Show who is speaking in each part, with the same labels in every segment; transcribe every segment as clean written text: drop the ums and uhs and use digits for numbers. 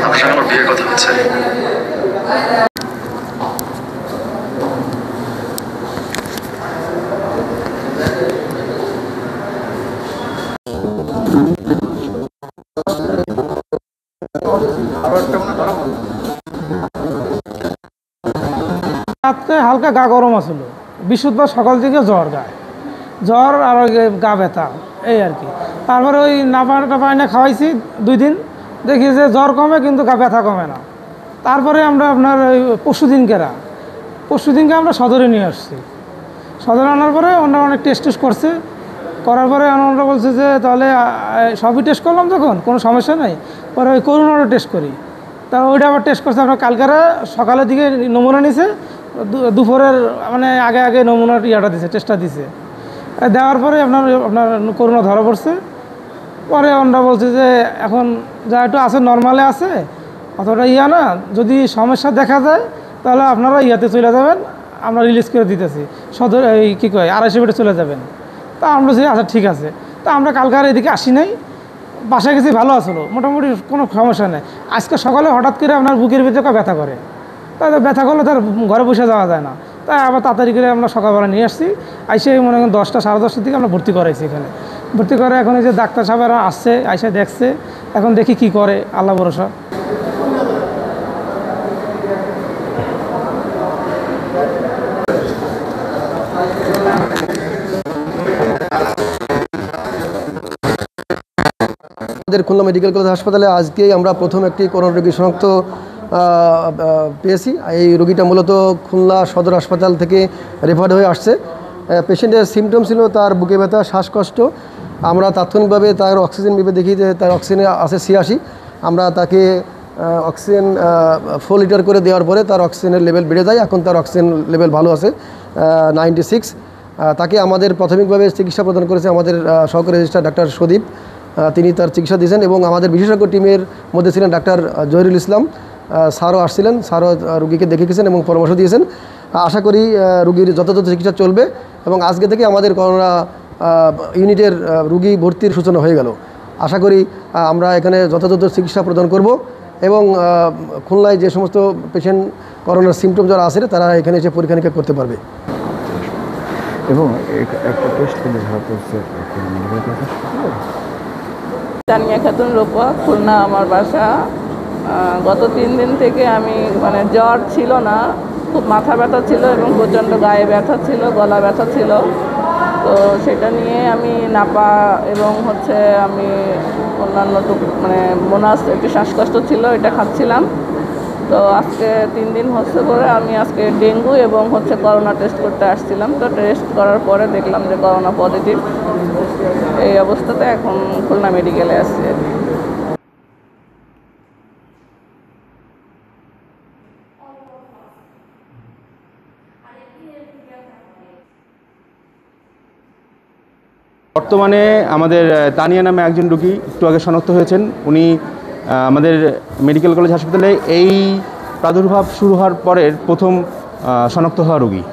Speaker 1: আমার সঙ্গে আমার বিয়ের কথা হচ্ছে।
Speaker 2: রাত্রে হালকা গা গরম আসলো, বৃহস্পতিবার সকাল থেকে জ্বর আর গা ব্যথা, এই আর কি। তারপরে ওই নাপা এনে খাওয়াইছি 2 দিন, দেখি যে জ্বর কমে কিন্তু গা ব্যথা কমে না। তারপরে আমরা আপনার ওই পরশুদিনকে আমরা সদরে নিয়ে আসছি। সদরে আনার পরে ওনারা অনেক টেস্ট করছে, করার পরে ওনারা বলছে যে তাহলে সবই টেস্ট করলাম, তখন কোনো সমস্যা নেই, পরে ওই করোনারও টেস্ট করি। তা ওইটা আবার টেস্ট করছে আপনার কালকারে সকালের দিকে নমুনা নিছে, দুপুরের মানে আগে নমুনার দিছে, টেস্টটা দিছে। দেওয়ার পরে আপনার করোনা ধরা পড়ছে। পরে আমরা বলছি যে এখন যা একটু আছে নর্মালে আছে, অতটা না, যদি সমস্যা দেখা যায় তাহলে আপনারা চলে যাবেন, আমরা রিলিজ করে দিতেছি, সদর এই কী কয় 250 বেডে চলে যাবেন। তা আমরা বলছি আচ্ছা ঠিক আছে। তা আমরা কালকে আর এদিকে আসি নাই, বাসায় গেছি, ভালো আসলো, মোটামুটি কোনো সমস্যা নেই। আজকে সকালে হঠাৎ করে আপনার বুকের ভিতরে ব্যথা করে, তাই ব্যথা করলে তার ঘরে বসে যাওয়া যায় না, তাই আবার তাড়াতাড়ি করে আমরা সকালবেলা নিয়ে আসছি। আইসে মনে করেন 10টা সাড়ে 10টার দিকে আমরা ভর্তি করাইছি এখানে। ভর্তি করে এখন এই যে ডাক্তার সাহেবরা আসছে, আইসে দেখছে, এখন দেখি কি করে, আল্লাহ ভরসা।
Speaker 3: আমাদের খুলনা মেডিকেল কলেজ হাসপাতালে আজকেই আমরা প্রথম একটি করোনা রোগী শনাক্ত পেয়েছি। এই রোগীটা মূলত খুলনা সদর হাসপাতাল থেকে রেফার হয়ে আসছে। পেশেন্টের সিমটম ছিল তার বুকে ব্যথা, শ্বাসকষ্ট। আমরা তাৎক্ষণিকভাবে তার অক্সিজেন মেপে দেখি যে তার অক্সিজেনে আছে 86। আমরা তাকে অক্সিজেন 4 লিটার করে দেওয়ার পরে তার অক্সিজেনের লেভেল বেড়ে যায়। এখন তার অক্সিজেন লেভেল ভালো আছে, 96। তাকে আমাদের প্রাথমিকভাবে চিকিৎসা প্রদান করেছে আমাদের সহকারী রেজিস্ট্রার ডাক্তার সদীপ। তিনি তার চিকিৎসা দিয়েছেন এবং আমাদের বিশেষজ্ঞ টিমের মধ্যে ছিলেন ডাক্তার জহিরুল ইসলাম, স্যারও আসছিলেন, স্যারও রুগীকে দেখে গেছেন এবং পরামর্শ দিয়েছেন। আশা করি রুগীর যথাযথ চিকিৎসা চলবে এবং আজকে থেকে আমাদের করোনা ইউনিটের রুগী ভর্তির সূচনা হয়ে গেল। আশা করি আমরা এখানে যথাযথ চিকিৎসা প্রদান করব এবং খুলনায় যে সমস্ত পেশেন্ট করোনার সিমটম যারা আছে তারা এখানে এসে পরীক্ষা নিরীক্ষা করতে পারবে।
Speaker 4: এবং একটা টেস্ট করে ধরা পড়ছে
Speaker 5: তানিয়া খাতুন রূপা, খুলনা আমার বাসা। গত 3 দিন থেকে আমি মানে জ্বর ছিল না, খুব মাথা ব্যথা ছিল এবং প্রচণ্ড গায়ে ব্যথা ছিল, গলা ব্যথা ছিল। তো সেটা নিয়ে আমি নাপা এবং আমি অন্যান্য মানে মোনাস একটু শ্বাসকষ্ট ছিল, এটা খাচ্ছিলাম। তো আজকে 3 দিন হচ্ছে পরে আমি আজকে ডেঙ্গু এবং করোনা টেস্ট করতে আসছিলাম। তো টেস্ট করার পরে দেখলাম যে করোনা পজিটিভ। এই অবস্থাতে এখন খুলনা মেডিকেলে আসছি।
Speaker 6: বর্তমানে আমাদের তানিয়া নামে একজন রোগী একটু আগে শনাক্ত হয়েছেন। উনি আমাদের মেডিকেল কলেজ হাসপাতালে এই প্রাদুর্ভাব শুরু হওয়ার পরের প্রথম শনাক্ত হওয়া রোগী।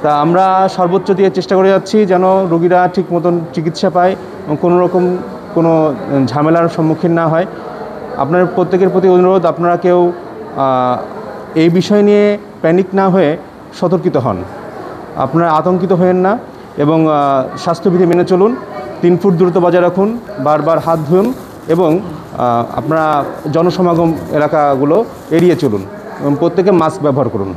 Speaker 6: তা আমরা সর্বোচ্চ দিয়ে চেষ্টা করে যাচ্ছি যেন রোগীরা ঠিক মতন চিকিৎসা পায় এবং কোনো ঝামেলার সম্মুখীন না হয়। আপনার প্রত্যেকের প্রতি অনুরোধ, আপনারা কেউ এই বিষয় নিয়ে প্যানিক না হয়ে সতর্কিত হন, আপনারা আতঙ্কিত হবেন না এবং স্বাস্থ্যবিধি মেনে চলুন। 3 ফুট দূরত্ব বজায় রাখুন, বারবার হাত ধুন এবং আপনারা জনসমাগম এলাকাগুলো এড়িয়ে চলুন এবং প্রত্যেকে মাস্ক ব্যবহার করুন।